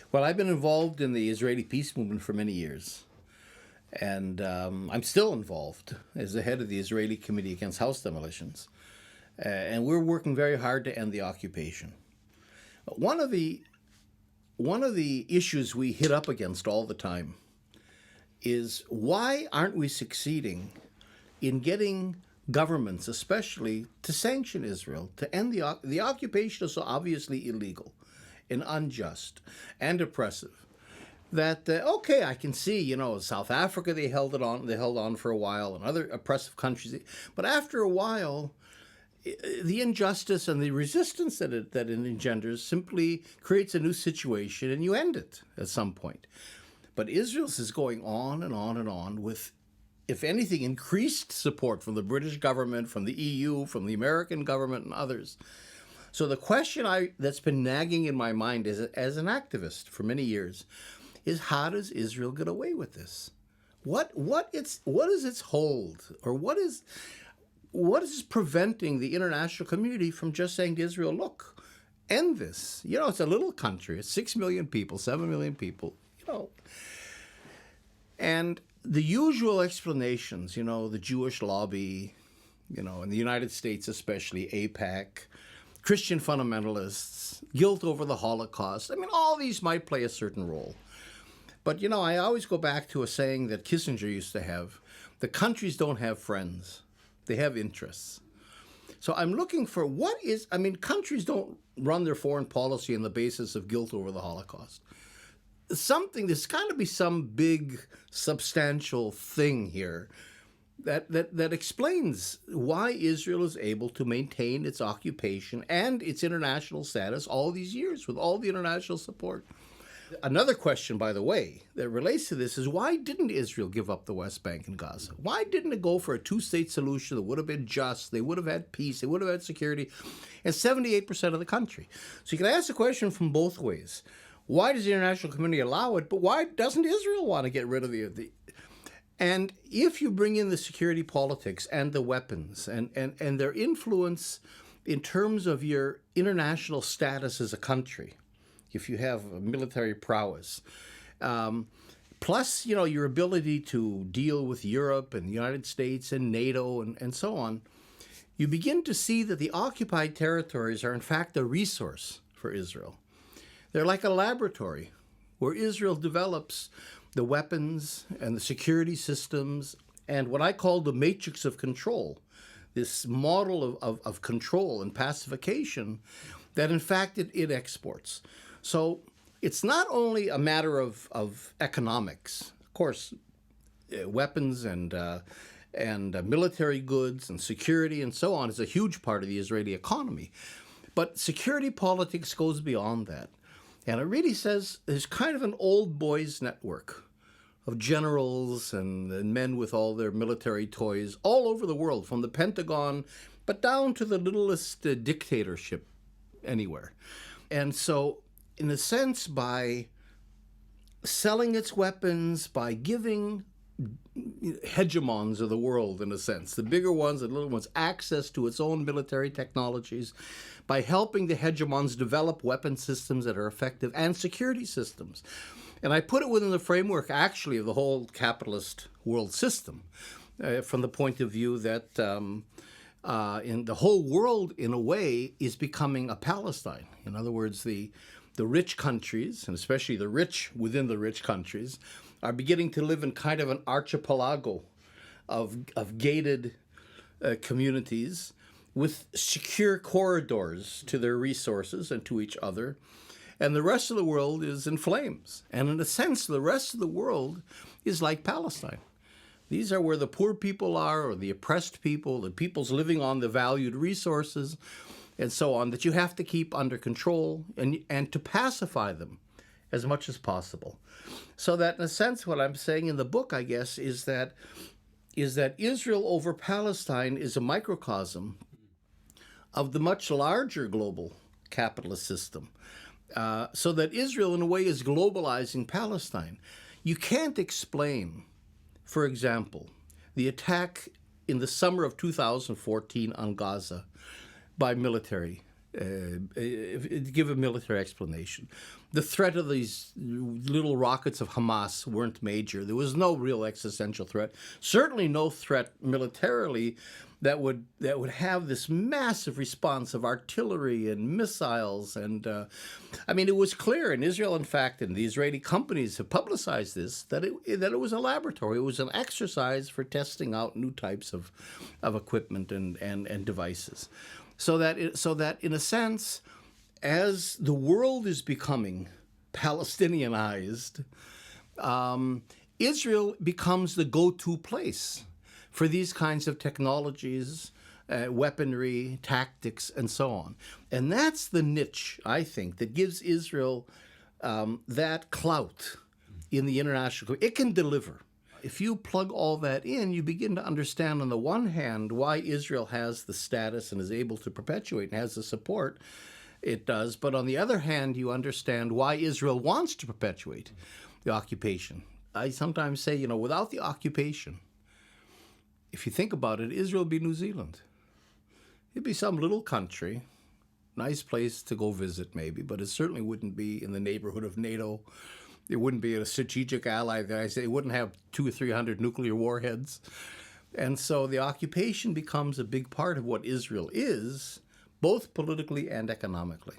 Well, I've been involved in the Israeli peace movement for many years, and I'm still involved as the head of the Israeli Committee Against House Demolitions, and we're working very hard to end the occupation. One of the issues we hit up against all the time is why aren't we succeeding in getting governments, especially, to sanction Israel, to end the occupation is so obviously illegal and unjust and oppressive that okay, I can see, South Africa, they held on for a while, and other oppressive countries, but after a while the injustice and the resistance that it engenders simply creates a new situation, and you end it at some point. But Israel's is going on and on and on with, if anything, increased support from the British government, from the EU, from the American government, and others. So the question that's been nagging in my mind as an activist for many years is, how does Israel get away with this? What is its hold, or what is preventing the international community from just saying to Israel, look, end this? It's a little country. It's 6 million people, 7 million people, And the usual explanations, the Jewish lobby, in the United States especially, AIPAC, Christian fundamentalists, guilt over the Holocaust. All these might play a certain role. But, I always go back to a saying that Kissinger used to have: the countries don't have friends, they have interests. So I'm looking for countries don't run their foreign policy on the basis of guilt over the Holocaust. There's got to be some big, substantial thing here that explains why Israel is able to maintain its occupation and its international status all these years with all the international support. Another question, by the way, that relates to this is, why didn't Israel give up the West Bank and Gaza? Why didn't it go for a two-state solution that would have been just, they would have had peace, they would have had security, and 78% of the country? So you can ask the question from both ways. Why does the international community allow it, but why doesn't Israel want to get rid of the And if you bring in the security politics and the weapons and their influence in terms of your international status as a country, if you have military prowess, plus, your ability to deal with Europe and the United States and NATO and so on, you begin to see that the occupied territories are in fact a resource for Israel. They're like a laboratory where Israel develops the weapons and the security systems and what I call the matrix of control, this model of control and pacification that in fact it exports. So it's not only a matter of economics. Of course, weapons and military goods and security and so on is a huge part of the Israeli economy. But security politics goes beyond that. And it really says there's kind of an old boys network of generals and men with all their military toys all over the world, from the Pentagon, but down to the littlest dictatorship anywhere. And so, in a sense, by selling its weapons, by giving hegemons of the world, in a sense, the bigger ones and little ones, access to its own military technologies, by helping the hegemons develop weapon systems that are effective and security systems. And I put it within the framework, actually, of the whole capitalist world system, from the point of view that in the whole world, in a way, is becoming a Palestine. In other words, the rich countries, and especially the rich within the rich countries, are beginning to live in kind of an archipelago of gated communities with secure corridors to their resources and to each other. And the rest of the world is in flames. And in a sense, the rest of the world is like Palestine. These are where the poor people are, or the oppressed people, the peoples living on the valued resources, and so on, that you have to keep under control and to pacify them as much as possible. So that, in a sense, what I'm saying in the book, I guess, is that Israel over Palestine is a microcosm of the much larger global capitalist system. So that Israel, in a way, is globalizing Palestine. You can't explain, for example, the attack in the summer of 2014 on Gaza by military give a military explanation. The threat of these little rockets of Hamas weren't major. There was no real existential threat. Certainly no threat militarily that would have this massive response of artillery and missiles. And I mean, it was clear in Israel, in fact, and the Israeli companies have publicized this, that it was a laboratory. It was an exercise for testing out new types of equipment and devices. So that in a sense, as the world is becoming Palestinianized, Israel becomes the go-to place for these kinds of technologies, weaponry, tactics, and so on. And that's the niche, I think, that gives Israel that clout in the international community. It can deliver. If you plug all that in, you begin to understand, on the one hand, why Israel has the status and is able to perpetuate and has the support it does. But on the other hand, you understand why Israel wants to perpetuate the occupation. I sometimes say, without the occupation, if you think about it, Israel would be New Zealand. It'd be some little country, nice place to go visit maybe, but it certainly wouldn't be in the neighborhood of NATO. It wouldn't be a strategic ally. That I say it wouldn't have 200 or 300 nuclear warheads. And so the occupation becomes a big part of what Israel is, both politically and economically.